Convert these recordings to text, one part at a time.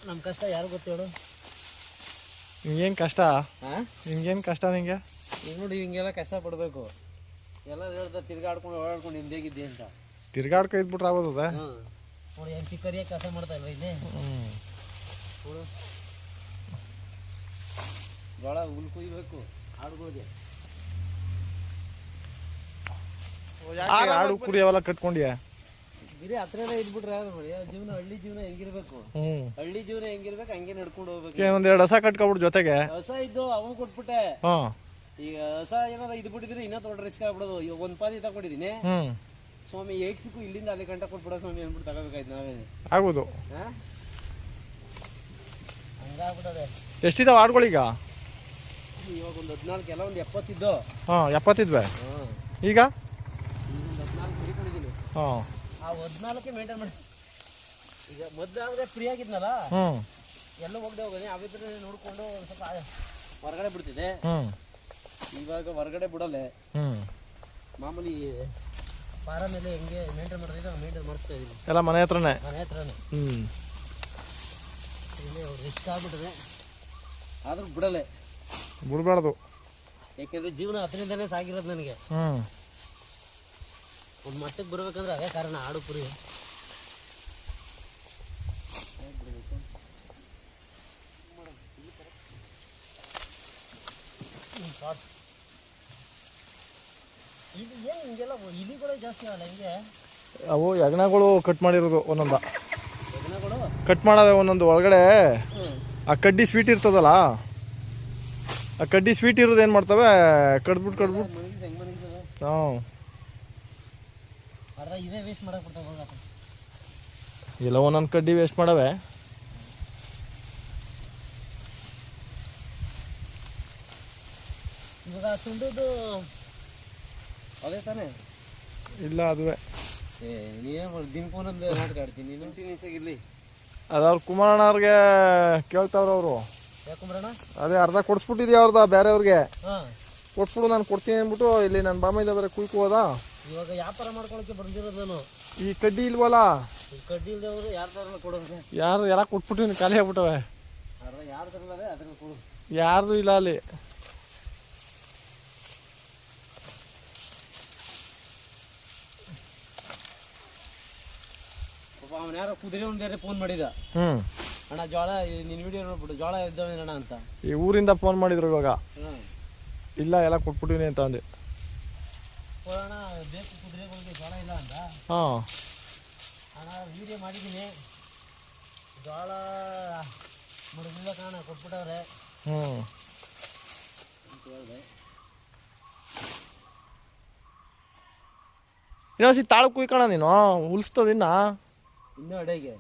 ನಮ್ಮ ಕಷ್ಟ ಯಾರು ಗೊತ್ತೇಳು. ನಿಂಗೇನು ಕಷ್ಟ? ನಿಂಗೇನು ಕಷ್ಟ ನಿಂಗೆ? ಈಗ ನೋಡಿ ಹಿಂಗೆಲ್ಲ ಕಷ್ಟ ಪಡಬೇಕು. ಎಲ್ಲ ಹೇಳ್ದ ತಿರ್ಗಾಡ್ಕೊಂಡು ಓಡಾಡ್ಕೊಂಡು ಹಿಂದೇಗಿದ್ದೆ ಅಂತ. ತಿರ್ಗಾಡ್ಕೊ ಇದ್ಬಿಟ್ರೆ ಆಗೋದ? ನೋಡಿ ಏನು ಚಿಕ್ಕರಿಯಾಗಿ ಕೆಲಸ ಮಾಡ್ತಾ ಇಲ್ವ ಇಲ್ಲಿ. ನೋಡು ಜೋಳ ಹುಲ್ ಕುಯ್ಬೇಕು ಆಡುಗಳಿಗೆ. ಆಡು ಕುರಿ ಅವೆಲ್ಲ ಕಟ್ಕೊಂಡ್ಯಾ? ಬಿರಿ ಹತ್ರನೇ ಇದ್ಬಿಟ್ರೆ ಜೀವನ, ಹಳ್ಳಿ ಜೀವನ ಹೆಂಗಿರ್ಬೇಕು, ಹಳ್ಳಿ ಜೀವನ ಹೆಂಗಿರ್ಬೇಕು ಹಂಗೆ ನಡ್ಕೊಂಡು ಹೋಗ್ಬೇಕು. ಒಂದೆರಡು ಹಸ ಕಟ್ಕೊಬಿಟ್ಟು ಜೊತೆಗೆ. ಹಸ ಇದ್ದು ಅವು ಕೊಟ್ಬಿಟ್ಟೆ. ಈಗ ಹಸ ಏನಾರ ಇದು ಬಿಟ್ಟಿದ್ರೆ ಇನ್ನೂ ದೊಡ್ಡ ರಿಸ್ಕ್ ಆಗ್ಬಿಡೋದು. ಈಗ ಒಂದ್ ಪಾದಿ ತಗೊಂಡಿದೀನಿ ಸ್ವಾಮಿ, ಏಕ್ಸಿಕ್ಕೂ ಇಲ್ಲಿಂದ ಅಲ್ಲಿ ಗಂಟೆ ಕೊಟ್ಬಿಡೋ ಸ್ವಾಮಿ ಅಂದ್ಬಿಟ್ಟು ತಗೋಬೇಕಾಯ್ತು ನಾವೇ. ಆಗುದು ಹಂಗಾಗ್ಬಿಟ್ಟದೆ. ಎಷ್ಟಿದಾವ ಆಡುಗಳೀಗ? ಇವಾಗ ಒಂದು 14, ಎಲ್ಲ ಒಂದು 70 ಇದ್ದು. 70 ಇದ್ವೆ ಈಗ. ಒಂದು 14 ಕುಡಿಕೊಂಡಿದ್ದೀನಿ. ಆ 14ಕ್ಕೆ ಮೇಂಟೈನ್ ಮಾಡಿ. ಈಗ ಮೊದಲಾದ್ರೆ ಫ್ರೀ ಆಗಿದ್ನಲ್ಲ, ಎಲ್ಲ ಹೋಗದೆ ಹೋಗೋದು ಅವಿದ್ರೆ ನೋಡ್ಕೊಂಡು ಒಂದು ಸ್ವಲ್ಪ ಹೊರಗಡೆ ಬಿಡ್ತಿದೆ. ಇವಾಗ ಹೊರಗಡೆ ಬಿಡಲ್ಲ. ಮಾಮೂಲಿ ಪಾರ ಮೇಲೆ ಹೆಂಗೆ ಮೇಂಟೈನ್ ಮಾಡಿದ್ರೆ ಮೇಂಟೈನ್ ಮಾಡಿಸ್ತಾ ಇದೀನಿ. ಎಲ್ಲ ಮನೆ ಹತ್ರನೇ. ರಿಸ್ಕ್ ಆಗ್ಬಿಟ್ಟಿದೆ, ಆದ್ರೂ ಬಿಡಲ್ಲ, ಬಿಡಬಾರ್ದು. ಯಾಕೆಂದ್ರೆ ಜೀವನ ಅದರಿಂದನೇ ಸಾಗಿರೋದು ನನಗೆ. ಒಂದು ಮಟ್ಟಕ್ಕೆ ಬರ್ಬೇಕಂದ್ರೆ ಅದೇ ಕಾರಣ, ಆಡು ಕುರಿ. ಇದು ಏನು ಹಿಂಗೆಲ್ಲ ಇಲಿಗಳೇ ಜಾಸ್ತಿ ಅಲ್ಲ ಹಿಂಗೆ? ಅವು ಯಜ್ಞಗಳು ಕಟ್ ಮಾಡಿರೋದು ಒಂದೊಂದ. ಯಜ್ಞಗಳು ಕಟ್ ಮಾಡವೆ ಒಂದೊಂದು ಒಳಗಡೆ. ಆ ಕಡ್ಡಿ ಸ್ವೀಟ್ ಇರ್ತದಲ್ಲ, ಆ ಕಡ್ಡಿ ಸ್ವೀಟ್ ಇರೋದು ಏನು ಮಾಡ್ತವೆ, ಕಡ್ಬಿಟ್ಟು ಇದೇ ವೇಸ್ಟ್ ಮಾಡಕ್ ಬಿಡ್ತಾವ. ಇಲ್ಲ ಒಂದೊಂದು ಕಡ್ಡಿ ವೇಸ್ಟ್ ಮಾಡವೆ. ಇವಾಗ ತುಂಡುದು ಅದೇ ತಾನೇ? ಇಲ್ಲ ಅದುವೇ. ದಿನಕ್ಕೊಂದೊಂದು ನಾಟಕ ಆಡ್ತೀನಿ ನೀನು. ಕಂಟಿನ್ಯೂಸ್ ಆಗಿರ್ಲಿ. ಅದವ್ರು ಕುಮಾರಣ್ಣ ಅವ್ರಿಗೆ ಕೇಳ್ತಾವ್ರ ಅವರು. ಯಾಕುಮ್ರಣ್ಣ? ಅದೇ ಅರ್ಧ ಕೊಡ್ಸ್ಬಿಟ್ಟಿದ್ಯಾ ಅವ್ರದ ಬೇರೆಯವ್ರಿಗೆ. ಕೊಟ್ಬಿಡು ನಾನು ಕೊಡ್ತೀನಿ ಅಂದ್ಬಿಟ್ಟು ಇಲ್ಲಿ ನನ್ನ ಬಾಮೈದ ಬೇರೆ ಕುಯ್ಕು ಹೋದ. ಇವಾಗ ವ್ಯಾಪಾರ ಮಾಡ್ಕೊಳಕ್ಕೆ ಬಂದಿರೋದು ನಾನು. ಈ ಕಡ್ಡಿ ಇಲ್ವಲ್ಲ, ಈ ಕಡ್ಡಿ ಇಲ್ದವರು ಯಾರ ತರ ಕೊಡೋದು? ಯಾರು ಎಲ್ಲ ಕೊಟ್ಬಿಟ್ಟಿನಿ, ಖಾಲಿ ಆಗ್ಬಿಟ್ಟವೆ. ಯಾರು ತರಲ್ಲದೆ ಅದನ್ನ ಕೊಡು. ಯಾರ್ದು ಇಲ್ಲ ಅಲ್ಲಿ. ಅವನು ಯಾರೋ ಕುದುರೆ ಒಂದು ಬೇರೆ ಫೋನ್ ಮಾಡಿದ. ಅಣ್ಣ ಜೋಳ ನಿನ್ನ ವಿಡಿಯೋ ನೋಡ್ಬಿಟ್ಟು ಜೋಳ ಇದ್ದಾವೇನಣ್ಣ ಅಂತ. ಈ ಊರಿಂದ ಫೋನ್ ಮಾಡಿದ್ರು ಇವಾಗ. ಇಲ್ಲ ಎಲ್ಲ ಕೊಟ್ಬಿಟ್ಟಿನಿ ಅಂತ ಅಂದೆ. ಅಣ್ಣ ಬೇಕು ಕುದುರೆಗಳಿಗೆ ಜೋಳ ಇಲ್ಲ ಅಂತ. ಅಣ್ಣ ವಿಡಿಯೋ ಮಾಡಿದ್ದೀನಿ, ಜೋಳ ಮುಡಿದಿಲ್ಲ ಕಾಣ ಕೊಟ್ಬಿಟ್ಟವ್ರೆ ಅಂತ ಹೇಳಿದೆ. ಇನ್ನೊಂದ್ಸಿ ತಾಳು ಕುಯ್ಕೋಣ ನೀನು, ಉಲ್ಸ್ತದಿನ್ನ ಇನ್ನೂ ಅಡೆಗೆ.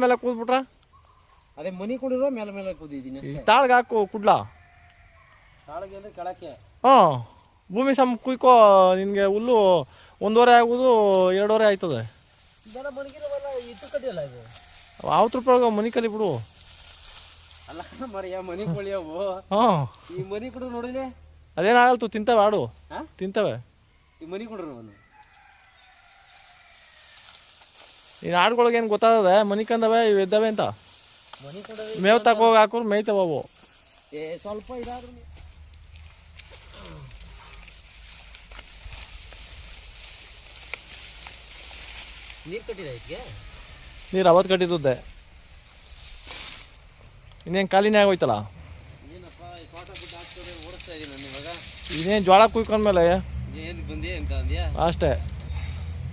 ಮೇಲೆ ಕೂದ್ಬಿಟ್ರ ಅದೇ ಮನಿ ಕೊಡಿರೋ ಮೇಲೆ ಮೇಲೆ ಕೂದಿದ್ದೀನಿ. ತಾಳ್ಗೆ ಹಾಕು ಕುಡ್ಲ. ತಾಳ್ಗೆ ಅಂದ್ರೆ ಕೆಳಕ್ಕೆ. ಭೂಮಿ ಸಮ ಕುಯ್ಕೋ, ನಿನ್ಗೆ ಹುಲ್ಲು 1.5 ಆಗುದು 2.5 ಆಯ್ತದೆ. ಇದೆಲ್ಲ ಮಣಗಿರೋವಲ್ಲ, ಇಟ್ಟು ಕಟ್ಟಿಯಲ್ಲ ಇದು. 50 ರೂಪಾಯಿಗೆ ಮನಿ ಕಲಿ ಬಿಡು. ಅಲ್ಲ ಮರಿಯ ಮನಿ ಕೊಳಿಯವು. ಈ ಮನಿ ಕೊಡು ನೋಡಿಲೆ ಅದೇನಾಗಲ್ತು, ತಿಂತವೆ ಆಡು. ತಿಂತವೆ ಈ ಮನಿ ಕೊಡ್ರು ಅವನು. ಇನ್ನು ಆಡುಗಳಿಗೆ ಏನು ಗೊತ್ತಾಗದೆ ಮನಿ ಕಂದವೆ ಇವು ಎದ್ದವೆ ಅಂತ. ಮನಿ ಕೊಡೋದು ಮೇವ್ ತಗೋಗಿ ಹಾಕೋರು ಮೇಯ್ತವ ಅವು. ಸ್ವಲ್ಪ ಇದಾದ್ರು ನೀರು ಕಟ್ಟಿದ ಇದಕ್ಕೆ. ನೀರು ಅವತ್ತು ಕಟ್ಟಿದ್ದೆ, ಇನ್ನೇನು ಖಾಲಿನೇ ಆಗೋಯ್ತಲ್ಲ. ಏನಪ್ಪ ತೋಟ ಬಿಟ್ಟು ಹಾಕ್ತಾರೆ ಓಡಿಸ್ತಾ ಇದೀನಿ ನಾನು ಇವಾಗ. ಇನ್ನೇನು ಜೋಳ ಕುಯ್ಕೊಂಡ್ಮೇಲೆ ಏನು ಬಂದಿ ಅಂತ ಅಂದ್ಯಾ? ಅಷ್ಟೇ,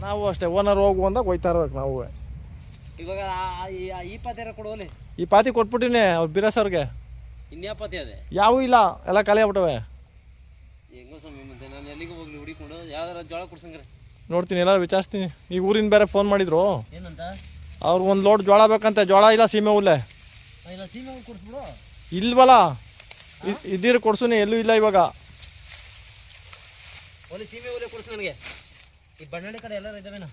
ನಾವು ಅಷ್ಟೇ ಓನರ್ ಹೋಗು ಅಂದಾಗ ಹೋಯ್ತಾ ಇರ್ಬೇಕು ನಾವು. ಇವಾಗ ಈ ಪಾತಿ ಕೊಡುವಲ್ಲಿ ಈ ಪಾತಿ ಕೊಟ್ಬಿಟ್ಟಿನಿ ಅವ್ರು ಬಿರಸವ್ರಿಗೆ. ಇನ್ಯಾ ಪಾತಿ ಅದೇ ಯಾವೂ ಇಲ್ಲ, ಎಲ್ಲ ಖಾಲಿ ಆಗ್ಬಿಟ್ಟವೆ. ಹೆಂಗೋ ಸ್ವಾಮಿ, ಮತ್ತೆ ನಾನು ಎಲ್ಲಿಗೂ ಹೋಗ್ಲಿ ಹುಡಿಕೊಂಡು ಯಾವ್ದಾರ ಜೋಳ ಕೊಡ್ಸಂಗ್ರೆ ನೋಡ್ತೀನಿ, ಎಲ್ಲರೂ ವಿಚಾರಿಸ್ತೀನಿ. ಈ ಊರಿಂದ ಬೇರೆ ಫೋನ್ ಮಾಡಿದ್ರು, ಏನಂತ? ಅವ್ರು ಒಂದು ಲೋಡ್ ಜೋಳ ಬೇಕಂತೆ. ಜೋಳ ಇಲ್ಲ, ಸೀಮೆ ಹುಲ್ಲೆ ಇಲ್ಲ. ಸೀಮೆ ಹುಲ್ಲು ಕೊಡ್ಸ್ಬಿಡು. ಇಲ್ವಲ್ಲ, ಇದ್ದೀರಿ ಕೊಡ್ಸುನಿ, ಎಲ್ಲೂ ಇಲ್ಲ ಇವಾಗ. ಒಳ್ಳೆ ಸೀಮೆ ಹುಲ್ಲೆ ಕೊಡ್ಸು ನನಗೆ. ಈ ಬಣ್ಣಾಡಿ ಕಡೆ ಎಲ್ಲರೂ ಇದ್ದಾವೇನ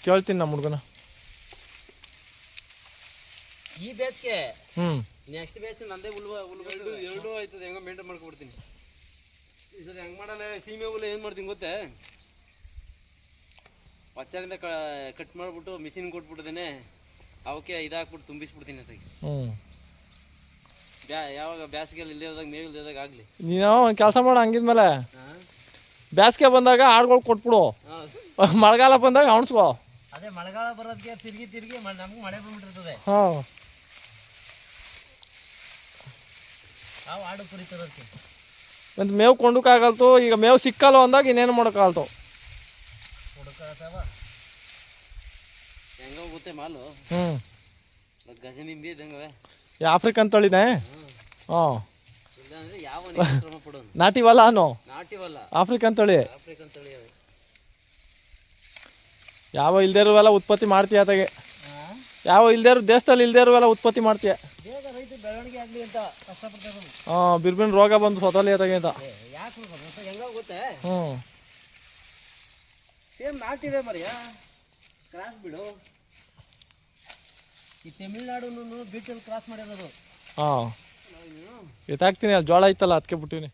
ಕೇಳ್ತೀನಿ ನಮ್ಮ ಹುಡುಗನ. ಈ ಬ್ಯಾಚ್ಗೆ ನೆಕ್ಸ್ಟ್ ಬ್ಯಾಚ್ ನಂದೇ ಎರಡು ಆಯ್ತದೆ. ಹೆಂಗೋ ಮೇಂಟೈನ್ ಮಾಡ್ಕೊಬಿಡ್ತೀನಿ ಈ ಸರಿ. ಹೆಂಗೆ ಮಾಡಲ್ಲ, ಸೀಮೆ ಹುಲ್ಲು ಏನು ಮಾಡ್ತೀನಿ ಗೊತ್ತೇ? ಪಚ್ಚಾರಿಂದ ಕಟ್ ಮಾಡಿಬಿಟ್ಟು ಮಿಷಿನ್ ಕೊಟ್ಬಿಟ್ಟಿದ್ದೇನೆ. ಅವಕ್ಕೆ ಇದಾಕ್ಬಿಟ್ಟು ತುಂಬಿಸ್ಬಿಡ್ತೀನಿ ಅಂತ. ಹ್ಞೂ ಯಾವಾಗ ಬ್ಯಾಸಿಗೆಲ್ಲ ಇಲ್ಲದಾಗ ಮೇವು ಇಲ್ಲದಾಗ ಆಗಲಿ. ನೀನು ಒಂದು ಕೆಲಸ ಮಾಡು, ಹಂಗಿದ್ಮೇಲೆ ಬೇಸಿಗೆ ಬಂದಾಗ ಆಡುಗಳು ಕೊಟ್ಬಿಡು, ಮಳೆಗಾಲ ಬಂದಾಗ ಅವಣಿಸ್ಕೋ. ಅದೇ ಮಳೆಗಾಲ ಬರೋದಕ್ಕೆ ತಿರುಗಿ ನಮ್ಗೆ ಮಳೆ ಬಂದ್ಬಿಟ್ಟಿರ್ತದೆ. ಹಾಂ ನಾವು ಆಡು ಕುರಿ ತರೋದಕ್ಕೆ ಮತ್ತು ಮೇವು ಕೊಂಡಕ್ಕಾಗಲ್ತು. ಈಗ ಮೇವು ಸಿಕ್ಕಲ್ಲ ಅಂದಾಗ ಇನ್ನೇನು ಮಾಡೋಕ್ಕಾಗಲ್ತು. ಹುಡುಕತ್ತವ ಹೆಂಗ ಗೊತ್ತೆ ಮಾಲು. ಗಜನಿಂಬಿ ಇದ್ದಂಗವೆ. ಆಫ್ರಿಕನ್ ತಳಿನೇ. ಹಾಂ ಇಲ್ಲಾಂದ್ರೆ ಯಾವ ಶ್ರಮ ಪಡೋನು. ನಾಟಿವಲ್ಲ ಅನು. ನಾಟಿವಲ್ಲ, ಆಫ್ರಿಕನ್ ತಳಿ. ಆಫ್ರಿಕನ್ ತಳಿ ಅವೆ. ಯಾವ ಇಲ್ದೇ ಇರುವೆಲ್ಲ ಉತ್ಪತ್ತಿ ಮಾಡ್ತೀಯ ಆತಗೆ. ಯಾವ ಇಲ್ದೇ ಇರೋ ದೇಶದಲ್ಲಿ ಇಲ್ದೇ ಇರುವೆಲ್ಲ ಉತ್ಪತ್ತಿ ಮಾಡ್ತೀಯ. ಬೇಗ ರೈತ ಬೆಳವಣಿಗೆ ಆಗಲಿ ಅಂತ ಕಷ್ಟಪಡ್ತಾರೆ. ಬಿರ್ಬಿನ್ ರೋಗ ಬಂದು ಸ್ವತಃ ಆತಗೆ ಅಂತ. ಯಾಕೆ ಹೆಂಗ ಗೊತ್ತೇ. ಹ್ಞೂ ಸೇಮ್ ನಾಟಿವೆ ಮರಿಯ ಕ್ರಾಸ್ ಬಿಡು. ಈ ತಮಿಳ್ನಾಡು ಬೀಚಲ್ಲಿ ಕ್ರಾಸ್ ಮಾಡಿರೋದು. ಹಾಂ ಎತ್ತಾಕ್ತೀನಿ, ಅಲ್ಲಿ ಜೋಳ ಐತಲ್ಲ ಅದಕ್ಕೆ ಬಿಟ್ಟಿನಿ.